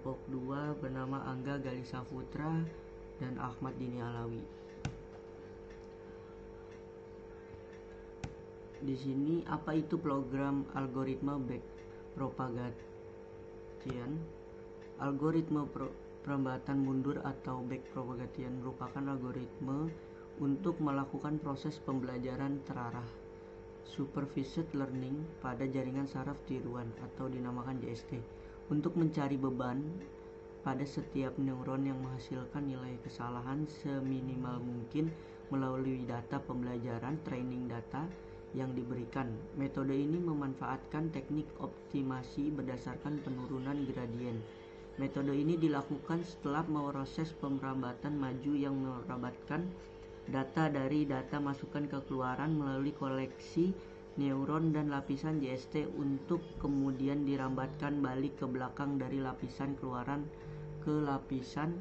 kelompok 2 bernama Angga Galisa Putra dan Ahmad Dini Alawi. Di sini apa itu program algoritma backpropagation? Algoritma perlambatan mundur atau backpropagation merupakan algoritma untuk melakukan proses pembelajaran terarah supervised learning pada jaringan saraf tiruan atau dinamakan JST untuk mencari beban pada setiap neuron yang menghasilkan nilai kesalahan seminimal mungkin melalui data pembelajaran training data yang diberikan. Metode ini memanfaatkan teknik optimasi berdasarkan penurunan gradien. Metode ini dilakukan setelah proses pemrabatan maju yang merabatkan data dari data masukan ke keluaran melalui koleksi neuron dan lapisan JST untuk kemudian dirambatkan balik ke belakang dari lapisan keluaran ke lapisan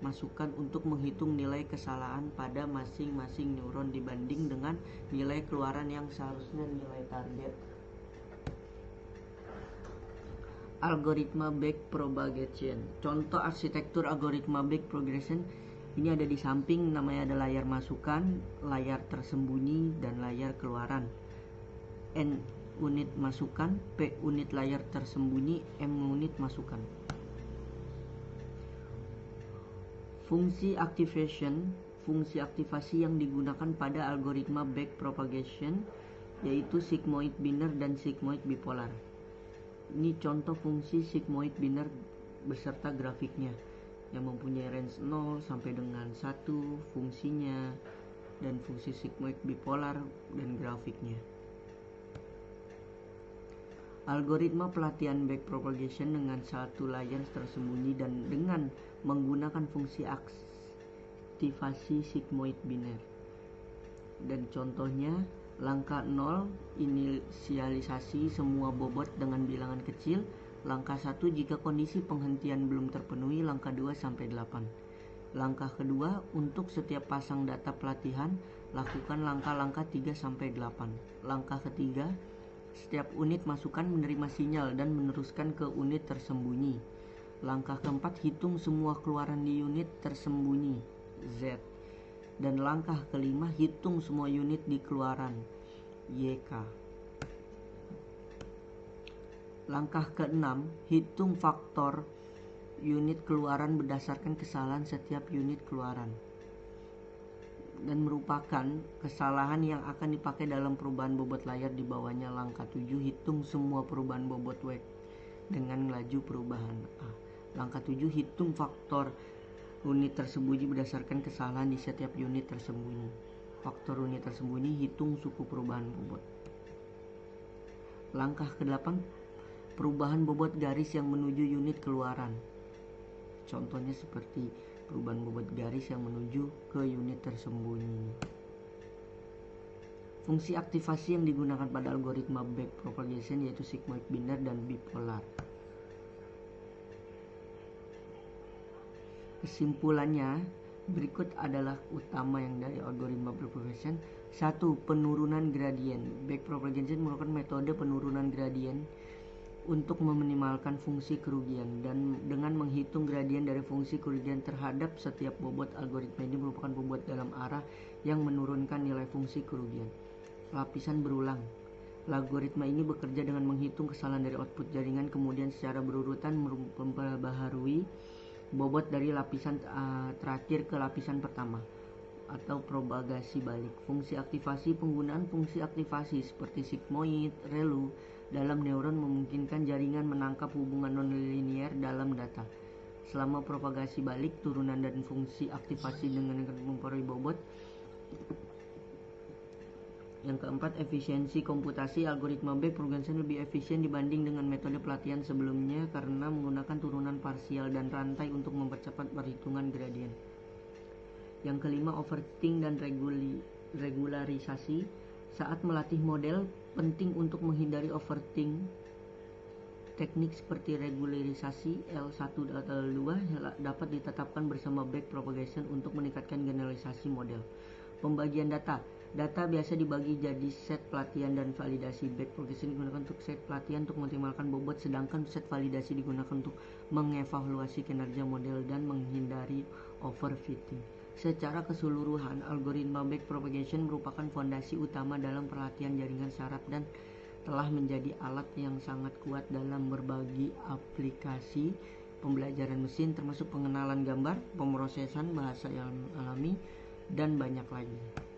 masukan untuk menghitung nilai kesalahan pada masing-masing neuron dibanding dengan nilai keluaran yang seharusnya nilai target. Algoritma backpropagation. Contoh arsitektur algoritma backpropagation ini ada di samping, namanya ada layar masukan, layar tersembunyi, dan layar keluaran. N unit masukan, P unit layar tersembunyi, M unit masukan. Fungsi activation, fungsi aktivasi yang digunakan pada algoritma backpropagation yaitu sigmoid binary dan sigmoid bipolar. Ini contoh fungsi sigmoid binary beserta grafiknya yang mempunyai range 0 sampai dengan 1 fungsinya dan fungsi sigmoid bipolar dan grafiknya. Algoritma pelatihan backpropagation dengan satu layar tersembunyi dan dengan menggunakan fungsi aktivasi sigmoid binary. Dan contohnya langkah 0 inisialisasi semua bobot dengan bilangan kecil, langkah 1 jika kondisi penghentian belum terpenuhi, langkah 2 sampai 8. Langkah kedua untuk setiap pasang data pelatihan lakukan langkah-langkah 3 sampai 8. Langkah ketiga setiap unit masukan menerima sinyal dan meneruskan ke unit tersembunyi. Langkah keempat hitung semua keluaran di unit tersembunyi Z. Dan langkah kelima hitung semua unit di keluaran YK. Langkah keenam hitung faktor unit keluaran berdasarkan kesalahan setiap unit keluaran dan merupakan kesalahan yang akan dipakai dalam perubahan bobot layar di bawahnya. Langkah 7 hitung semua perubahan bobot W dengan laju perubahan A. Langkah 7 hitung faktor unit tersembunyi berdasarkan kesalahan di setiap unit tersembunyi. Faktor unit tersembunyi hitung suku perubahan bobot. Langkah ke-8 perubahan bobot garis yang menuju unit keluaran. Contohnya seperti perubahan bobot garis yang menuju ke unit tersembunyi. Fungsi aktivasi yang digunakan pada algoritma backpropagation yaitu sigmoid binary dan bipolar. Kesimpulannya, berikut adalah utama yang dari algoritma backpropagation. 1. Penurunan gradien. Backpropagation merupakan metode penurunan gradien untuk meminimalkan fungsi kerugian, dan dengan menghitung gradien dari fungsi kerugian terhadap setiap bobot, algoritma ini merupakan bobot dalam arah yang menurunkan nilai fungsi kerugian. Lapisan berulang. Algoritma ini bekerja dengan menghitung kesalahan dari output jaringan, kemudian secara berurutan memperbaharui bobot dari lapisan terakhir ke lapisan pertama atau propagasi balik. Fungsi aktivasi. Penggunaan fungsi aktivasi seperti sigmoid, ReLU dalam neuron memungkinkan jaringan menangkap hubungan nonlinear dalam data. Selama propagasi balik, turunan dan fungsi aktivasi dengan memperoleh bobot. Yang keempat, efisiensi komputasi. Algoritma backpropagation lebih efisien dibanding dengan metode pelatihan sebelumnya karena menggunakan turunan parsial dan rantai untuk mempercepat perhitungan gradien. Yang kelima, overfitting dan regularisasi. Saat melatih model, penting untuk menghindari overfitting. Teknik seperti regularisasi L1 atau L2 dapat ditetapkan bersama backpropagation untuk meningkatkan generalisasi model. Pembagian data. Data biasa dibagi jadi set pelatihan dan validasi. Batch propagation digunakan untuk set pelatihan untuk mengoptimalkan bobot, sedangkan set validasi digunakan untuk mengevaluasi kinerja model dan menghindari overfitting. Secara keseluruhan, algoritma batch propagation merupakan fondasi utama dalam pelatihan jaringan saraf dan telah menjadi alat yang sangat kuat dalam berbagai aplikasi pembelajaran mesin, termasuk pengenalan gambar, pemrosesan bahasa yang alami, dan banyak lagi.